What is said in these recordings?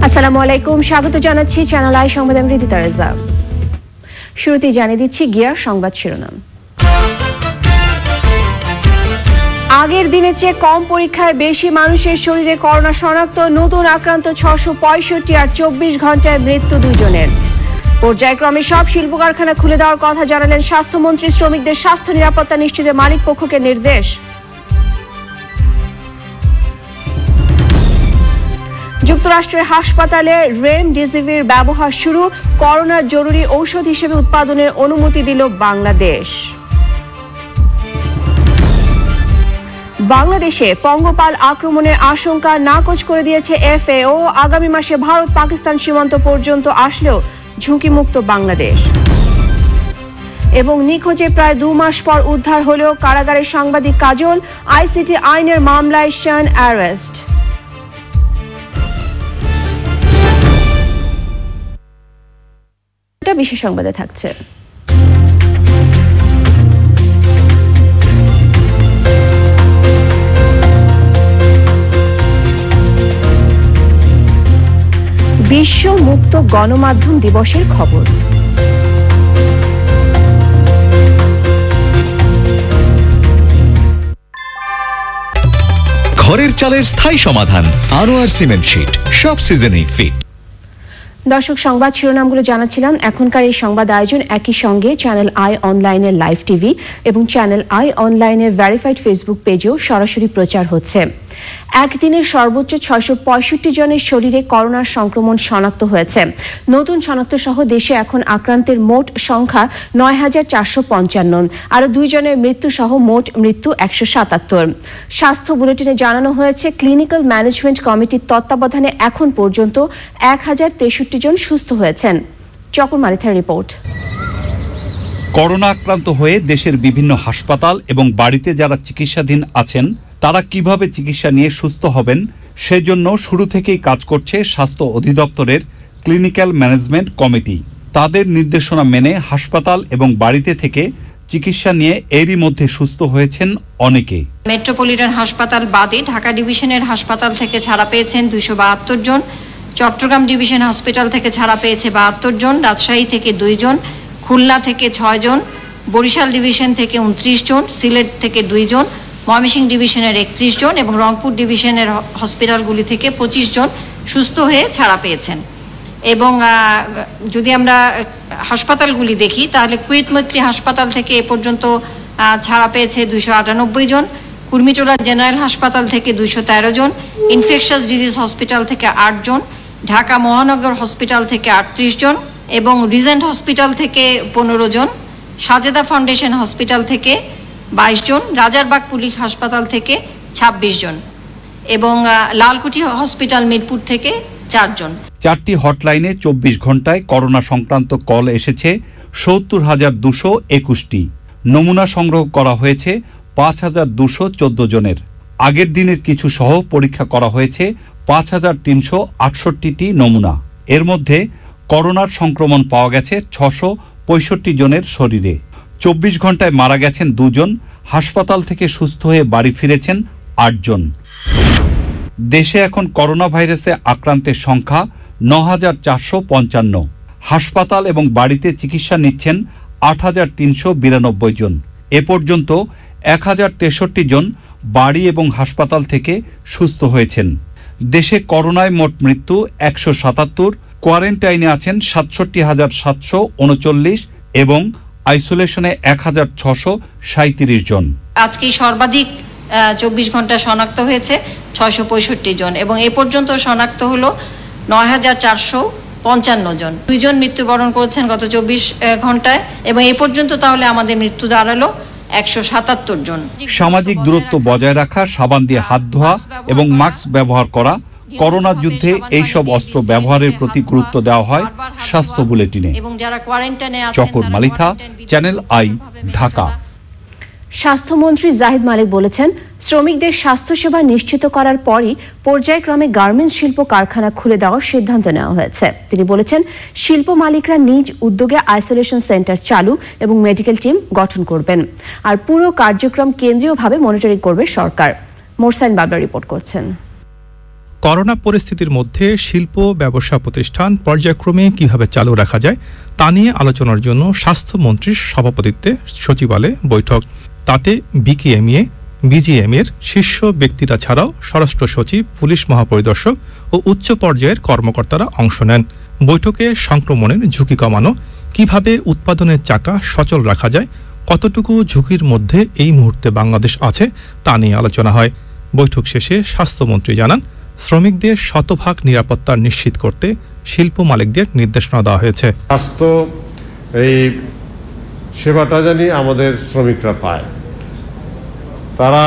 আসসালামু আলাইকুম, স্বাগত জানাচ্ছি চ্যানেল আই সংবাদে আমি রিদিতা রেজা। শুরুতেই জানিয়ে দিচ্ছি গিয়ার সংবাদ শিরোনাম। আগের দিনের চেয়ে কম পরীক্ষায় বেশি মানুষের শরীরে করোনা শনাক্ত, নতুন আক্রান্ত 665 আর 24 ঘন্টায় মৃত্যু 2 জনের। পর্যায়ক্রমে সব শিল্প কারখানা খুলে দেওয়ার কথা জানালেন স্বাস্থ্যমন্ত্রী। শ্রমিকদের স্বাস্থ্য নিরাপত্তা নিশ্চিতে মালিক পক্ষকে নির্দেশ। যুক্তরাষ্ট্রের হাসপাতালে রেমডেসিভির ব্যবহার শুরু, করোনার জরুরি ঔষধ হিসেবে উৎপাদনের অনুমতি দিল বাংলাদেশ। বাংলাদেশে পঙ্গপাল আক্রমণের আশঙ্কা নাকচ করে দিয়েছে FAO। আগামী মাসে ভারত পাকিস্তান সীমান্ত পর্যন্ত আসলেও ঝুঁকিমুক্ত বাংলাদেশ। এবং নিখোঁজে প্রায় 2 মাস পর উদ্ধার হলেও কারাগারের সাংবাদিক কাজল, ICT আইনের মামলায় শান অ্যারেস্ট। বিশেষ সংবাদে থাকছে। বিশ্ব মুক্ত গণমাধ্যম দিবসের খবর। ঘরের চালের স্থায়ী সমাধান আনোয়ার সিমেন্ট শীট, সব সিজনেই ফিট। দর্শক, সংবাদ শিরোনামগুলো জানাচ্ছিলাম। এখনকার এই সংবাদ আয়োজন একই সঙ্গে চ্যানেল আই অনলাইনের লাইভ টিভি এবং চ্যানেল আই অনলাইনের ভেরিফাইড ফেসবুক পেজেও সরাসরি প্রচার হচ্ছে। একদিনে সর্বোচ্চ 665 জনের শরীরে করোনার সংক্রমণ শনাক্ত হয়েছে। নতুন শনাক্ত সহ দেশে এখন আক্রান্তের মোট সংখ্যা 9455, আরও 2 জনের মৃত্যু সহ মোট মৃত্যু 177। স্বাস্থ্য বুলেটিনে জানানো হয়েছে ক্লিনিক্যাল ম্যানেজমেন্ট কমিটির তত্ত্বাবধানে এখন পর্যন্ত 1063 জন সুস্থ হয়েছেন। চকর মালিথার রিপোর্ট। করোনা আক্রান্ত হয়ে দেশের বিভিন্ন হাসপাতাল এবং বাড়িতে যারা চিকিৎসাধীন আছেন তারা কিভাবে চিকিৎসা নিয়ে সুস্থ হবেন সেজন্য শুরু থেকেই কাজ করছে স্বাস্থ্য অধিদপ্তরের ক্লিনিক্যাল ম্যানেজমেন্ট কমিটি। তাদের নির্দেশনা মেনে হাসপাতাল এবং বাড়িতে থেকে চিকিৎসা নিয়ে এরই মধ্যে সুস্থ হয়েছেন অনেকে। মেট্রোপলিটন হাসপাতাল বাদে ঢাকা ডিভিশনের হাসপাতাল থেকে ছাড়া পেয়েছেন 272 জন, চট্টগ্রাম ডিভিশন হসপিটাল থেকে ছাড়া পেয়েছে 72 জন, রাজশাহী থেকে 2 জন, খুলনা থেকে 6 জন, বরিশাল ডিভিশন থেকে 29 জন, সিলেট থেকে 2 জন, ময়মনসিংহ ডিভিশনের 31 জন এবং রংপুর ডিভিশনের হসপিটালগুলি থেকে 25 জন সুস্থ হয়ে ছাড়া পেয়েছেন। এবং যদি আমরা হাসপাতালগুলি দেখি তাহলে কুয়েত মৈত্রী হাসপাতাল থেকে এ পর্যন্ত ছাড়া পেয়েছে 298 জন, কুর্মিটোলা জেনারেল হাসপাতাল থেকে 213 জন, ইনফেকশাস ডিজিজ হসপিটাল থেকে 8 জন, ঢাকা মহানগর হসপিটাল থেকে 38 জন এবং রিজেন্ট হসপিটাল থেকে 15 জন, সাজেদা ফাউন্ডেশন হসপিটাল থেকে 22 জন, রাজারবাগ পুলিশ হাসপাতাল থেকে 26 জন এবং লালকুঠি হসপিটাল মিরপুর থেকে 4 জন। 4টি হটলাইনে 24 ঘন্টায় করোনা সংক্রান্ত কল এসেছে 70,221টি। নমুনা সংগ্রহ করা হয়েছে 5,214 জনের। আগের দিনের কিছু সহ পরীক্ষা করা হয়েছে 5,368টি নমুনা। এর মধ্যে করোনার সংক্রমণ পাওয়া গেছে 665 জনের শরীরে। 24 ঘন্টায় মারা গেছেন 2 জন, হাসপাতাল থেকে সুস্থ হয়ে বাড়ি ফিরেছেন 8 জন। দেশে এখন করোনা ভাইরাসে আক্রান্তের সংখ্যা 9,455। হাসপাতাল এবং বাড়িতে চিকিৎসা নিচ্ছেন 8,392 জন। এ পর্যন্ত 1,063 জন বাড়ি এবং হাসপাতাল থেকে সুস্থ হয়েছেন। দেশে করোনায় মোট মৃত্যু 177, কোয়ারেন্টাইনে আছেন 67,739 এবং আইসোলেশনে 1,637 জন। আজকে সর্বাধিক 24 ঘন্টা শনাক্ত হয়েছে 665 জন এবং এ পর্যন্ত শনাক্ত হলো 9,455 জন। 2 জন মৃত্যুবরণ করেছেন গত 24 ঘন্টায় এবং এ পর্যন্ত তাহলে আমাদের মৃত্যু দাঁড়ালো 177 জন। সামাজিক দূরত্ব বজায় রাখা, সাবান দিয়ে হাত ধোয়া এবং মাস্ক ব্যবহার করা, করোনা যুদ্ধে এইসব অস্ত্র ব্যবহারের প্রতি গুরুত্ব দেওয়া হয় স্বাস্থ্য বুলেটিনে। চকর মালিথা, চ্যানেল আই, ঢাকা। স্বাস্থ্যমন্ত্রী জাহিদ মালিক বলেছেন, শ্রমিকদের স্বাস্থ্যসেবা নিশ্চিত করার পরই পর্যায়ক্রমে গার্মেন্টস শিল্প কারখানা খুলে দেওয়ার সিদ্ধান্ত নেওয়া হয়েছে। তিনি বলেছেন, শিল্প মালিকরা নিজ উদ্যোগে আইসোলেশন সেন্টার চালু এবং মেডিকেল টিম গঠন করবেন, আর পুরো কার্যক্রম কেন্দ্রীয়ভাবে মনিটরিং করবে সরকার। মোরসাইন বাবলা রিপোর্ট করছেন। করোনা পরিস্থিতির মধ্যে শিল্প ব্যবসা প্রতিষ্ঠান পর্যায়ক্রমে কিভাবে চালু রাখা যায় তা নিয়ে আলোচনার জন্য স্বাস্থ্যমন্ত্রীর সভাপতিত্বে সচিবালয়ে বৈঠক। তাতে বিকেএমইএ বিজিএম এর শীর্ষ ব্যক্তিরা ছাড়াও স্বরাষ্ট্র সচিব, পুলিশ মহাপরিদর্শক ও উচ্চ পর্যায়ের কর্মকর্তারা অংশ নেন। বৈঠকে সংক্রমণের ঝুঁকি কমানো, কিভাবে উৎপাদনের চাকা সচল রাখা যায়, কতটুকু ঝুঁকির মধ্যে এই মুহূর্তে বাংলাদেশ আছে তা নিয়ে আলোচনা হয়। বৈঠক শেষে স্বাস্থ্যমন্ত্রী জানান, শ্রমিকদের শতভাগ নিরাপত্তা নিশ্চিত করতে শিল্প মালিকদের নির্দেশনা দেওয়া হয়েছে। স্বাস্থ্য এই সেবাটা জানি আমাদের শ্রমিকরা পায়, তারা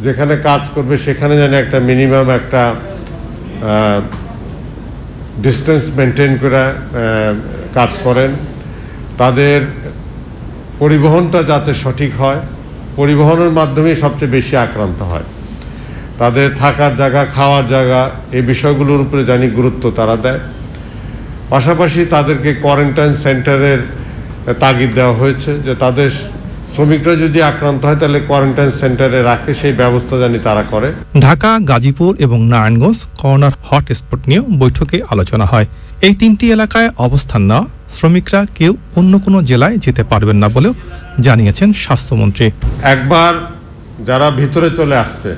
যেখানে কাজ করবে সেখানে যেন একটা মিনিমাম একটা ডিস্টেন্স মেনটেন করে কাজ করেন, তাদের পরিবহনটা যাতে সঠিক হয়, পরিবহনের মাধ্যমে সবচেয়ে বেশি আক্রান্ত হয়, তাদের থাকার জায়গা, খাওয়ার জায়গা, এই বিষয়গুলোর উপরে জানি গুরুত্ব তারা দেয়। পাশাপাশি তাদেরকে কোয়ারেন্টাইন সেন্টারের তাগিদ দেওয়া হয়েছে যে তাদের শ্রমিকরা যদি আক্রান্ত হয় তাহলে কোয়ারেন্টাইন সেন্টারে রাখে, সেই ব্যবস্থা জানি তারা করে। ঢাকা, গাজীপুর এবং নারায়ণগঞ্জ করোনার হটস্পট নিয়েও বৈঠকে আলোচনা হয়। এই তিনটি এলাকায় অবস্থান নেওয়া শ্রমিকরা কেউ অন্য কোনো জেলায় যেতে পারবেন না বলেও জানিয়েছেন স্বাস্থ্যমন্ত্রী। একবার যারা ভিতরে চলে আসছে,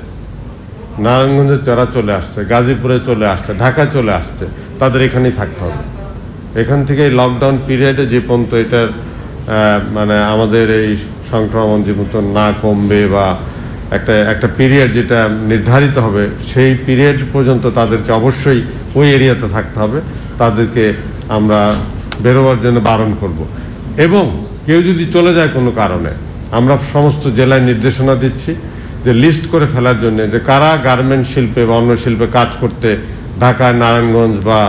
নারায়ণগঞ্জে যারা চলে আসছে, গাজীপুরে চলে আসছে, ঢাকায় চলে আসছে, তাদের এখানেই থাকতে হবে। এখান থেকে লকডাউন পিরিয়ডে যে পর্যন্ত এটার মানে আমাদের এই সংক্রমণ যে মতো না কমবে বা একটা পিরিয়ড যেটা নির্ধারিত হবে, সেই পিরিয়ড পর্যন্ত তাদেরকে অবশ্যই ওই এরিয়াতে থাকতে হবে। তাদেরকে আমরা বেরোবার জন্য বারণ করব। এবং কেউ যদি চলে যায় কোনো কারণে, আমরা সমস্ত জেলায় নির্দেশনা দিচ্ছি যে লিস্ট করে ফেলার জন্য যে কারা গার্মেন্ট শিল্পে বা অন্য শিল্পে কাজ করতে ঢাকা, নারায়ণগঞ্জ বা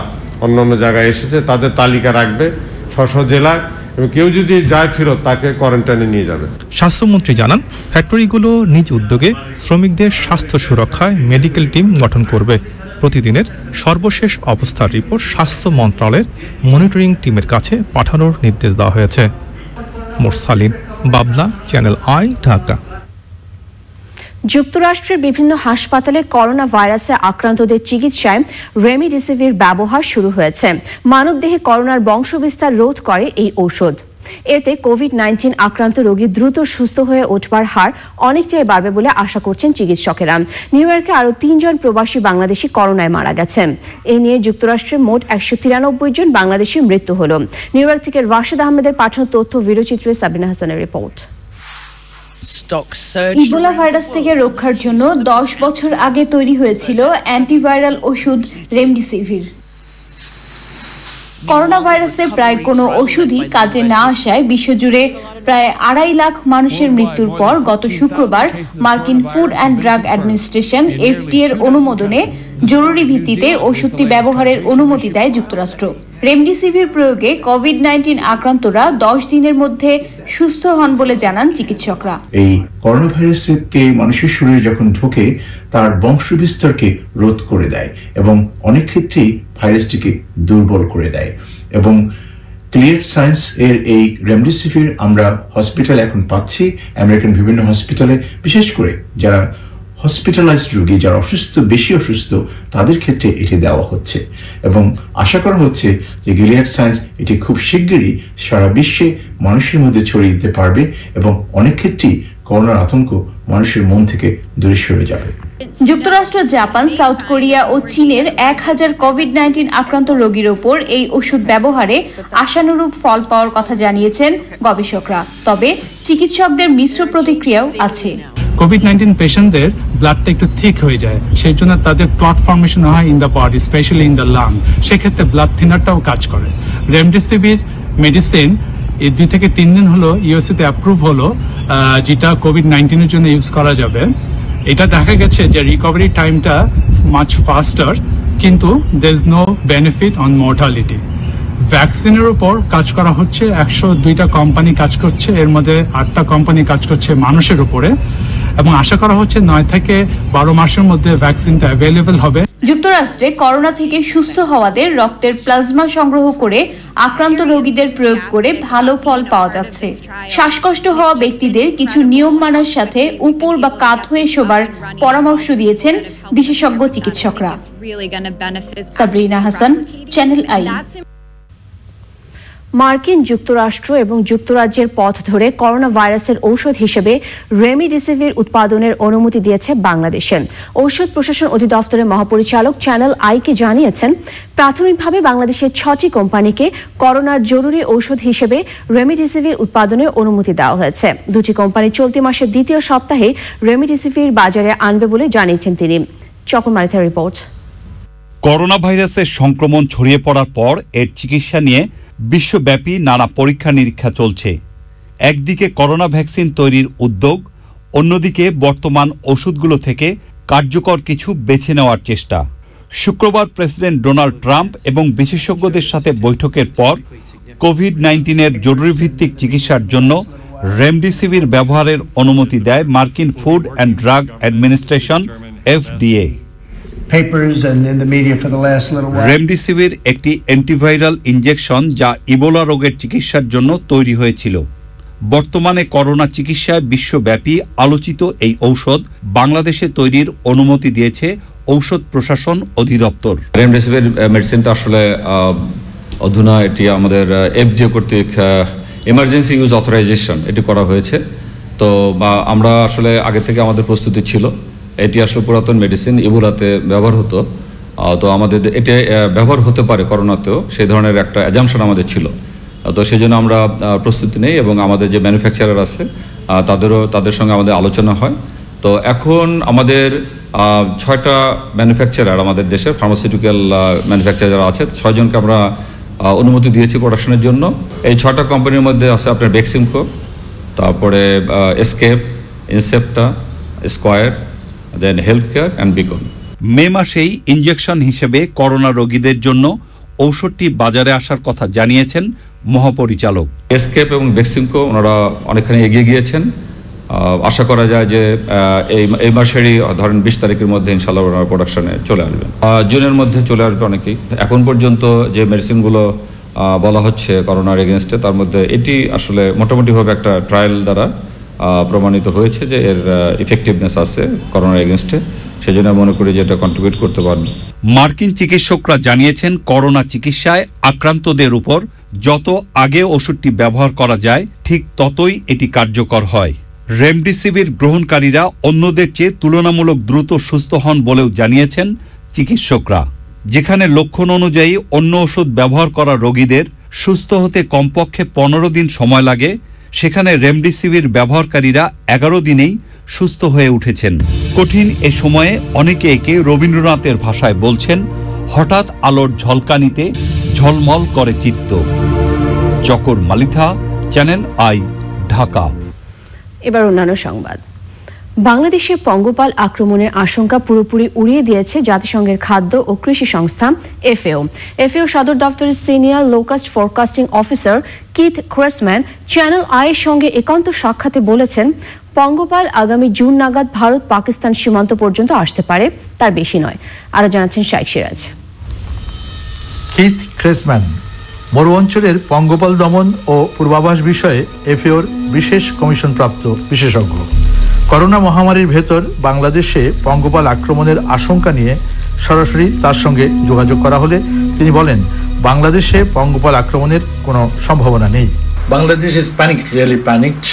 অন্যান্য জায়গায় এসেছে, তাদের তালিকা রাখবে স্ব জেলায়, এবং কেউ যদি যায় ফেরত তাকে কোয়ারেন্টাইনে নিয়ে যাবে। স্বাস্থ্যমন্ত্রী জানান, ফ্যাক্টরিগুলো নিজ উদ্যোগে শ্রমিকদের স্বাস্থ্য সুরক্ষায় মেডিকেল টিম গঠন করবে। প্রতিদিনের সর্বশেষ অবস্থার রিপোর্ট স্বাস্থ্য মন্ত্রণালয়ের মনিটরিং টিমের কাছে পাঠানোর নির্দেশ দেওয়া হয়েছে। মোরসালিন, বাবলা, চ্যানেল আই, ঢাকা। যুক্তরাষ্ট্রের বিভিন্ন হাসপাতালে করোনা ভাইরাসে আক্রান্তদের চিকিৎসায় রেমডিসিভির ব্যবহার শুরু হয়েছে। মানবদেহে করোনার বংশবিস্তার রোধ করে এই ঔষধ। এতে কোভিড-19 আক্রান্ত রোগী দ্রুত সুস্থ হয়ে ওঠবার হার অনেকটাই বাড়বে বলে আশা করছেন চিকিৎসকেরা। নিউ ইয়র্কে আরও 3 জন প্রবাসী বাংলাদেশি করোনায় মারা গেছেন। এই নিয়ে যুক্তরাষ্ট্রে মোট 193 জন বাংলাদেশির মৃত্যু হল। নিউ ইয়র্ক থেকে রাশেদ আহমেদের পাঠানো তথ্য, ভিডিওচিত্রে সাবিনা হাসানের রিপোর্ট। ইবোলা ভাইরাস থেকে রক্ষার জন্য 10 বছর আগে তৈরি হয়েছিল অ্যান্টিভাইরাল ওষুধ রেমডিসিভির। করোনা ভাইরাসের প্রায় কোনো ওষুধই কাজে না আসায় বিশ্বজুড়ে প্রায় 2.5 লাখ মানুষের মৃত্যুর পর গত শুক্রবার মার্কিন food and drug administration FDA এর অনুমোদনে জরুরি ভিত্তিতে ওষুধটি ব্যবহারের অনুমতি দেয় যুক্তরাষ্ট্র। রেমডিসিভির প্রয়োগে কোভিড-19 আক্রান্তরা 10 দিনের মধ্যে সুস্থ হন বলে জানান চিকিৎসকরা। এই করোনা ভাইরাসকে মানুষের শরীরে যখন ঢোকে তার বংশবিস্তারকে রোধ করে দেয় এবং অনেক ক্ষেত্রেই ভাইরাসটিকে দুর্বল করে দেয়। এবং ক্লিয়ার সায়েন্স এর এই রেমডিসিভির আমরা হসপিটালে এখন পাচ্ছি, আমেরিকান বিভিন্ন হসপিটালে, বিশেষ করে যারা হসপিটালাইজড রোগী, যারা অসুস্থ, বেশি অসুস্থ, তাদের ক্ষেত্রে এটি দেওয়া হচ্ছে এবং আশা করা হচ্ছে যে গিলিয়াড সায়েন্স এটি খুব শিগগিরই সারা বিশ্বে মানুষের মধ্যে ছড়িয়ে দিতে পারবে এবং অনেক ক্ষেত্রেই করোনার আতঙ্ক মানুষের মন থেকে দূরে সরে যাবে। যুক্তরাষ্ট্র, জাপান, সাউথ কোরিয়া ও চীনের 1000 কোভিড-19 আক্রান্ত রোগীর ওপর এই ওষুধ ব্যবহারে আশানুরূপ ফল পাওয়ার কথা জানিয়েছেন গবেষকরা। তবে চিকিৎসকদের মিশ্র প্রতিক্রিয়াও আছে। কোভিড-19 পেশেন্টদের ব্লাডটা একটু থিক হয়ে যায়, সেই জন্য তাদের ক্লট ফর্মেশন হয় in the body, specially in the lung. সেক্ষেত্রে ব্লাড থিনারটাও কাজ করে। রেমডিসিভির মেডিসিন এই 2 থেকে 3 দিন হলো ইউএসএতে অ্যাপ্রুভ হলো, যেটা কোভিড-19 এর জন্য ইউজ করা যাবে। এটা দেখা গেছে যে রিকভারি টাইমটা মাচ ফাস্টার, কিন্তু there is no benefit on mortality. ভ্যাকসিনের উপর কাজ করা হচ্ছে, 102টা কোম্পানি কাজ করছে, এর মধ্যে 8টা কোম্পানি কাজ করছে মানুষের উপরে। এবং আশা করা হচ্ছে 9 থেকে 12 মাসের মধ্যে ভ্যাকসিনটা অ্যাভেলেবল হবে। যুক্তরাষ্ট্রে করোনা থেকে সুস্থ হওয়াদের রক্তের প্লাজমা সংগ্রহ করে আক্রান্ত রোগীদের প্রয়োগ করে ভালো ফল পাওয়া যাচ্ছে। শ্বাসকষ্ট হওয়া ব্যক্তিদের কিছু নিয়ম মানার সাথে উপর বা কাত হয়ে শোবার পরামর্শ দিয়েছেন বিশেষজ্ঞ চিকিৎসকরা। Sabrina Hasan, channel I. মার্কিন যুক্তরাষ্ট্র এবং যুক্তরাজ্যের পথ ধরে করোনা ভাইরাসের ঔষধ হিসেবে রেমডিসিভির উৎপাদনের অনুমতি দিয়েছে বাংলাদেশে। ঔষধ প্রশাসন অধিদপ্তরের মহাপরিচালক চ্যানেল আইকে জানিয়েছেন, প্রাথমিকভাবে বাংলাদেশের 6টি কোম্পানিকে করোনার জরুরি ঔষধ হিসেবে রেমডিসিভির উৎপাদনের অনুমতি দেওয়া হয়েছে। 2টি কোম্পানি চলতি মাসের দ্বিতীয় সপ্তাহে রেমডিসিভির বাজারে আনবে বলে জানিয়েছেন তিনি। চকন মালিথার রিপোর্ট। করোনা ভাইরাসের সংক্রমণ ছড়িয়ে পড়ার পর এর চিকিৎসা নিয়ে বিশ্বব্যাপী নানা পরীক্ষা নিরীক্ষা চলছে। একদিকে করোনা ভ্যাকসিন তৈরির উদ্যোগ, অন্যদিকে বর্তমান ওষুধগুলো থেকে কার্যকর কিছু বেছে নেওয়ার চেষ্টা। শুক্রবার প্রেসিডেন্ট ডোনাল্ড ট্রাম্প এবং বিশেষজ্ঞদের সাথে বৈঠকের পর কোভিড-19 জরুরিভিত্তিক চিকিৎসার জন্য রেমডিসিভির ব্যবহারের অনুমতি দেয় মার্কিন food and drug administration FDA। Remdesivir একটি অ্যান্টিভাইরাল ইনজেকশন যা ইবোলা রোগের চিকিৎসার জন্য তৈরি হয়েছিল। বর্তমানে করোনা চিকিৎসায় বিশ্বব্যাপী আলোচিত এই ঔষধ বাংলাদেশে তৈরির অনুমতি দিয়েছে ঔষধ প্রশাসন অধিদপ্তর। রেমডিসিভির মেডিসিনটা আসলে অধুনা এটি আমাদের FDA কর্তৃক এমার্জেন্সি ইউজ অথরাইজেশন এটি করা হয়েছে। তো আমরা আসলে আগে থেকে আমাদের প্রস্তুতি ছিল। এটি আসলে পুরাতন মেডিসিন, ইবোলাতে ব্যবহার হতো। তো আমাদের এটা ব্যবহার হতে পারে করোনাতেও, সেই ধরনের একটা অ্যাজাম্পশন আমাদের ছিল। তো সেই জন্য আমরা প্রস্তুতি নেই এবং আমাদের যে ম্যানুফ্যাকচারার আছে তাদের সঙ্গে আমাদের আলোচনা হয়। তো এখন আমাদের 6টা ম্যানুফ্যাকচারার আমাদের দেশে ফার্মাসিউটিক্যাল ম্যানুফ্যাকচারার আছে, 6 জনকে আমরা অনুমতি দিয়েছি প্রোডাকশনের জন্য। এই 6টা কোম্পানির মধ্যে আছে আপনার বেক্সিমকো, তারপরে Eskayef, Incepta, Square, then Healthcare and Beacon. মে মাসেই ইনজেকশন হিসেবে করোনা রোগীদের জন্য ঔষধটি বাজারে আসার কথা জানিয়েছেন মহাপরিচালক। এসকেপ এবং বেক্সিমকো ওনারা অনেকখানি এগিয়ে গিয়েছেন। আশা করা যায় যে এই মাসেরই ধরেন 20 তারিখের মধ্যে ইনশাআল্লাহ ওনারা প্রোডাকশনে চলে আসবেন। জুনের মধ্যে চলে আসবে অনেকেই। এখন পর্যন্ত যে মেডিসিনগুলো বলা হচ্ছে করোনার এগেনস্টে, তার মধ্যে এটি আসলে মোটামুটিভাবে একটা ট্রায়াল দ্বারা প্রমাণিত হয়েছে যে এর ইফেক্টিভনেস আছে করোনার এগেনস্টে। সেজন্য মনে করি যে এটা কন্ট্রিবিউট করতে পারবে। মার্কিন চিকিৎসকরা জানিয়েছেন, করোনা চিকিৎসায় আক্রান্তদের উপর যত আগে ওষুধটি ব্যবহার করা যায় ঠিক ততই এটি কার্যকর হয়। রেমডিসিভির গ্রহণকারীরা অন্যদের চেয়ে তুলনামূলক দ্রুত সুস্থ হন বলেও জানিয়েছেন চিকিৎসকরা। যেখানে লক্ষণ অনুযায়ী অন্য ওষুধ ব্যবহার করা রোগীদের সুস্থ হতে কমপক্ষে 15 দিন সময় লাগে, সেখানে রেমডিসিভির ব্যবহারকারীরা 11 দিনেই সুস্থ হয়ে উঠেছেন। কঠিন এ সময়ে অনেকে একে রবীন্দ্রনাথের ভাষায় বলছেন, হঠাৎ আলোর ঝলকানিতে ঝলমল করে চিত্ত। চকর মালিথা, চ্যানেল আই, ঢাকা। এবার অন্যান্য সংবাদ। বাংলাদেশে পঙ্গপাল আক্রমণের আশঙ্কা পুরোপুরি উড়িয়ে দিয়েছে জাতিসংঘের খাদ্য ও কৃষি সংস্থা এফএও সদর দপ্তরের senior locust forecasting officer Keith Cressman channel আইয়ের সঙ্গে একান্ত সাক্ষাতে বলেছেন, পঙ্গপাল আগামী জুন নাগাদ ভারত পাকিস্তান সীমান্ত পর্যন্ত আসতে পারে, তার বেশি নয়। আরো জানাচ্ছেন শাইখ সিরাজ। কিথ ক্রেসম্যান মরু অঞ্চলের পঙ্গপাল দমন ও পূর্বাভাস বিষয়ে এফএওর বিশেষ কমিশনপ্রাপ্ত বিশেষজ্ঞ। করোনা মহামারীর ভেতর বাংলাদেশে পঙ্গপাল আক্রমণের আশঙ্কা নিয়ে সরাসরি তার সঙ্গে যোগাযোগ করা হলে তিনি বলেন, বাংলাদেশে পঙ্গপাল আক্রমণের কোনো সম্ভাবনা নেই। Bangladesh is panicked, really panicked,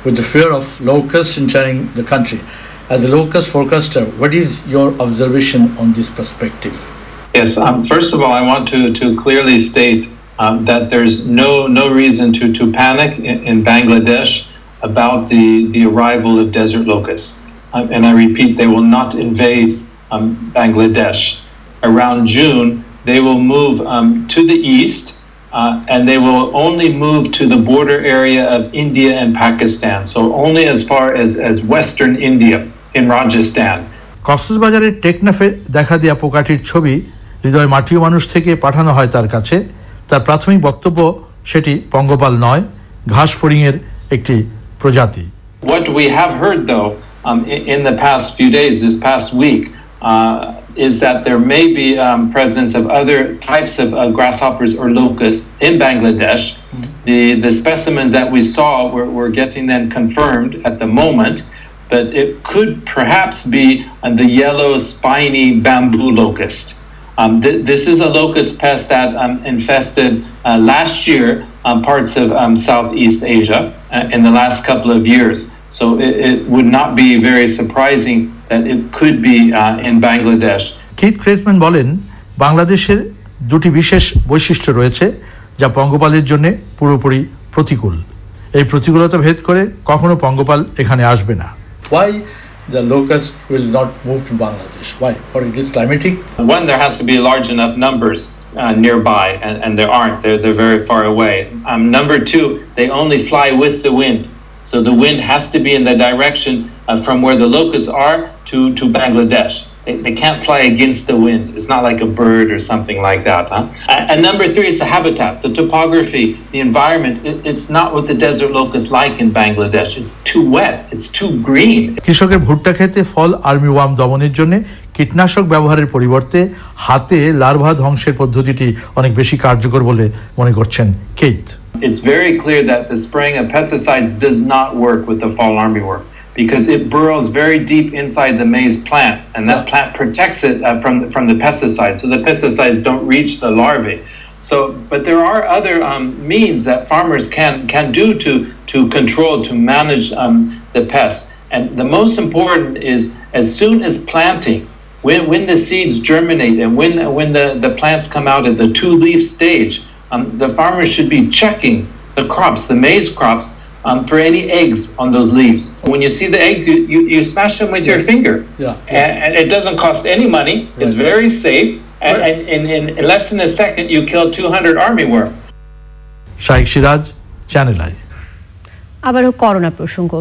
with the fear of locusts entering the country. As a locust forecaster, what is your observation on this perspective? Yes, first of all, I want to clearly state that there's no reason to panic in Bangladesh about the arrival of desert locusts. And I repeat, they will not invade Bangladesh. Around June, they will move to the east, and they will only move to the border area of India and Pakistan. So only as far as western India in Rajasthan. কক্সবাজারের টেকনাফে দেখা দেয়া পোকাটির ছবি হৃদয় মাটিও মানুষ থেকে পাঠানো হয় তার কাছে। তার প্রাথমিক বক্তব্য সেটি পঙ্গপাল নয়, ঘাস ফড়িংয়ের একটি প্রজাতি। What we have heard though in the past few days, this past week, is that there may be presence of other types of grasshoppers or locusts in Bangladesh. The specimens that we saw, we're getting them confirmed at the moment, but it could perhaps be the yellow spiny bamboo locust. This is a locust pest that infested last year parts of Southeast Asia in the last couple of years. So it would not be very surprising that it could be in Bangladesh. Keith Cressman বলেন, বাংলাদেশের দুটি বিশেষ বৈশিষ্ট্য রয়েছে যা পঙ্গপালের জন্য পুরোপুরি প্রতিকূল। এই প্রতিকূলতা ভেদ করে কখনো পঙ্গপাল এখানে আসবে না। Why the locust will not move to Bangladesh? Why? For it is climatic. One, there has to be large enough numbers nearby, and there aren't. They're very far away. Number two, they only fly with the wind. So the wind has to be in the direction from where the locusts are to Bangladesh. They can't fly against the wind. It's not like a bird or something like that. And number three is the habitat, the topography, the environment. It's not what the desert locusts like in Bangladesh. It's too wet. It's too green. কৃষকের ভুট্টা খেতে ফল armyworm দমনের জন্য কীটনাশক ব্যবহারের পরিবর্তে হাতে larva ধ্বংসের পদ্ধতিটি অনেক বেশি কার্যকর বলে মনে করছেন Keith. It's very clear that the spraying of pesticides does not work with the fall armyworm, because it burrows very deep inside the maize plant, and that plant protects it from the pesticides, so the pesticides don't reach the larvae. So, but there are other means that farmers can do to control, to manage the pest. And the most important is, as soon as planting, when the seeds germinate and when the plants come out at the two-leaf stage, the farmers should be checking the crops, the maize crops, for any eggs on those leaves. When you see the eggs, you smash them with your finger. And it doesn't cost any money. It's very safe. And in less than a second, you kill 200 armyworm. Shaikh Siraj, channel I. আবারও corona প্রসঙ্গ।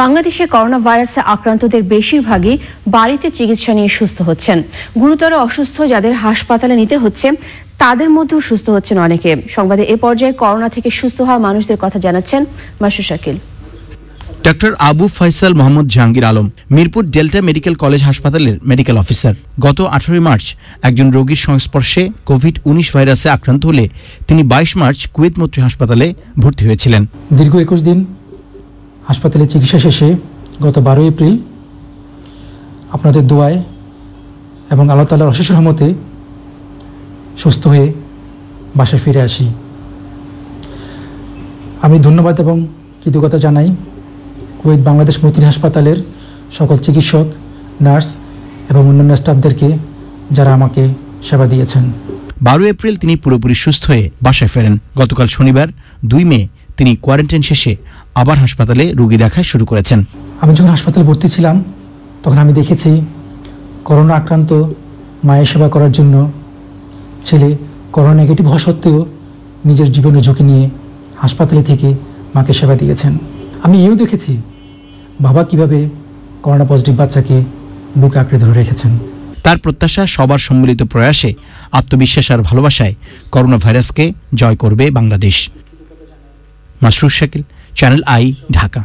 বাংলাদেশে corona ভাইরাসে আক্রান্তদের বেশিরভাগই বাড়িতে চিকিৎসা নিয়ে সুস্থ হচ্ছেন। গুরুতর অসুস্থ যাদের হাসপাতালে নিতে হচ্ছে তাদের মধ্যেও সুস্থ হচ্ছেন অনেকে। সংবাদে এ পর্যায়ে করোনা থেকে সুস্থ হওয়া মানুষদের কথা জানাচ্ছেন Masud Shakil. Doctor Abu Faisal Mohammad Jahangir Alam Mirpur delta medical college হাসপাতালের মেডিকেল অফিসার। গত 18 মার্চ একজন রোগীর সংস্পর্শে কোভিড-19 ভাইরাসে আক্রান্ত হলে তিনি 22 মার্চ কুয়েত মৈত্রী হাসপাতালে ভর্তি হয়েছিলেন। দীর্ঘ 21 দিন হাসপাতালে চিকিৎসা শেষে গত 12 এপ্রিল আপনাদের দোয়ায় এবং আল্লাহ তাআলার অশেষ রহমতে সুস্থ হয়ে বাসায় ফিরে আসি। আমি ধন্যবাদ এবং কৃতজ্ঞতা জানাই কুয়েত বাংলাদেশ মৈত্রী হাসপাতালের সকল চিকিৎসক, নার্স এবং অন্যান্য স্টাফদেরকে যারা আমাকে সেবা দিয়েছেন। 12 এপ্রিল তিনি পুরোপুরি সুস্থ হয়ে বাসায় ফেরেন। গতকাল শনিবার 2 মে তিনি কোয়ারেন্টাইন শেষে আবার হাসপাতালে রোগী দেখা শুরু করেছেন। আমি যখন হাসপাতালে ভর্তি ছিলাম তখন আমি দেখেছি করোনা আক্রান্ত মায়ের সেবা করার জন্য ছেলে করোনা নেগেটিভ হওয়া সত্ত্বেও নিজের জীবনের ঝুঁকি নিয়ে হাসপাতালে থেকে মাকে সেবা দিয়েছেন। আমি এও দেখেছি বাবা কিভাবে করোনা পজিটিভ বাচ্চাকে বুকে আঁকড়ে ধরে রেখেছেন। তার প্রত্যাশা সবার সম্মিলিত প্রয়াসে, আত্মবিশ্বাস আর ভালোবাসায় করোনা ভাইরাসকে জয় করবে Bangladesh. Masrur Shakil, channel I, Dhaka.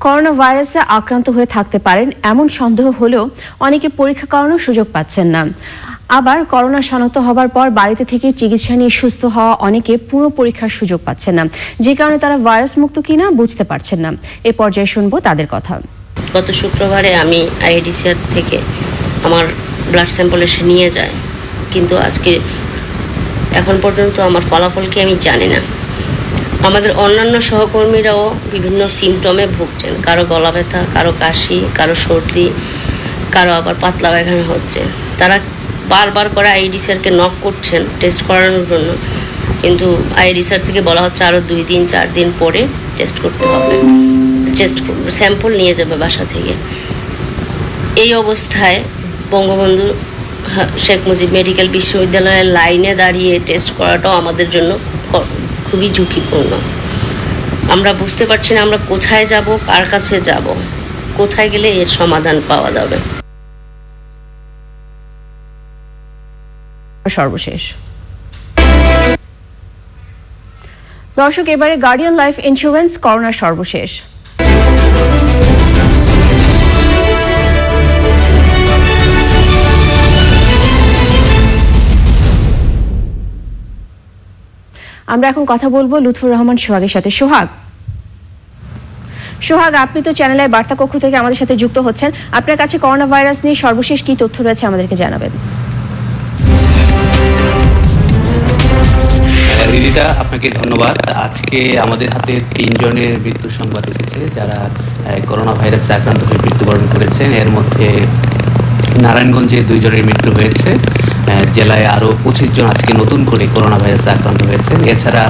Corona ভাইরাসে আক্রান্ত হয়ে থাকতে পারেন এমন সন্দেহ হলেও অনেকে পরীক্ষা করানোর সুযোগ পাচ্ছেন না। আবার করোনা শনাক্ত হবার পর বাড়িতে থেকে চিকিৎসা নিয়ে সুস্থ হওয়া অনেকে পুরো পরীক্ষার সুযোগ পাচ্ছেন না, যে কারণে তারা ভাইরাস মুক্ত কিনা বুঝতে পারছেন না। এ পর্যায়ে শুনবো তাদের কথা। গত শুক্রবারে আমি আইএডিসিআর থেকে আমার ব্লাড স্যাম্পল এসে নিয়ে যায়, কিন্তু আজকে এখন পর্যন্ত আমার ফলাফলকে আমি জানি না। আমাদের অন্যান্য সহকর্মীরাও বিভিন্ন সিমটমে ভুগছেন, কারো গলা ব্যথা, কারো কাশি, কারো সর্দি, কারো আবার পাতলা পায়খানা হচ্ছে। তারা বারবার করে আইএডিসিআরকে নক করছেন টেস্ট করানোর জন্য, কিন্তু আইএডিসিআর থেকে বলা হচ্ছে আরও 2 দিন 4 দিন পরে টেস্ট করতে হবে, টেস্ট স্যাম্পল নিয়ে যাবে বাসা থেকে। এই অবস্থায় বঙ্গবন্ধু শেখ মুজিব মেডিকেল বিশ্ববিদ্যালয়ের লাইনে দাঁড়িয়ে টেস্ট করাটাও আমাদের জন্য খুবই ঝুঁকিপূর্ণ। আমরা বুঝতে পারছি না আমরা কোথায় যাব, কার কাছে যাব, কোথায় গেলে এর সমাধান পাওয়া যাবে। সর্বশেষ দর্শক, এবারে গার্ডিয়ান লাইফ ইন্স্যুরেন্স করোনা সর্বশেষ। আমরা এখন কথা বলবো লুৎফুর রহমান সোহাগের সাথে। সোহাগ, আপনি তো চ্যানেলের বার্তা কক্ষ থেকে আমাদের সাথে যুক্ত হচ্ছেন। আপনার কাছে করোনা ভাইরাস নিয়ে সর্বশেষ কি তথ্য রয়েছে আমাদেরকে জানাবেন। রিদিতা, আপনাকে ধন্যবাদ। আজকে আমাদের হাতে 3 জনের মৃত্যুর সংবাদ এসেছে যারা করোনা ভাইরাসে আক্রান্ত হয়ে মৃত্যুবরণ করেছেন। এর মধ্যে নারায়ণগঞ্জে 2 জনের মৃত্যু হয়েছে। জেলায় আরও 25 জন আজকে নতুন করে করোনা ভাইরাসে আক্রান্ত হয়েছেন। এছাড়া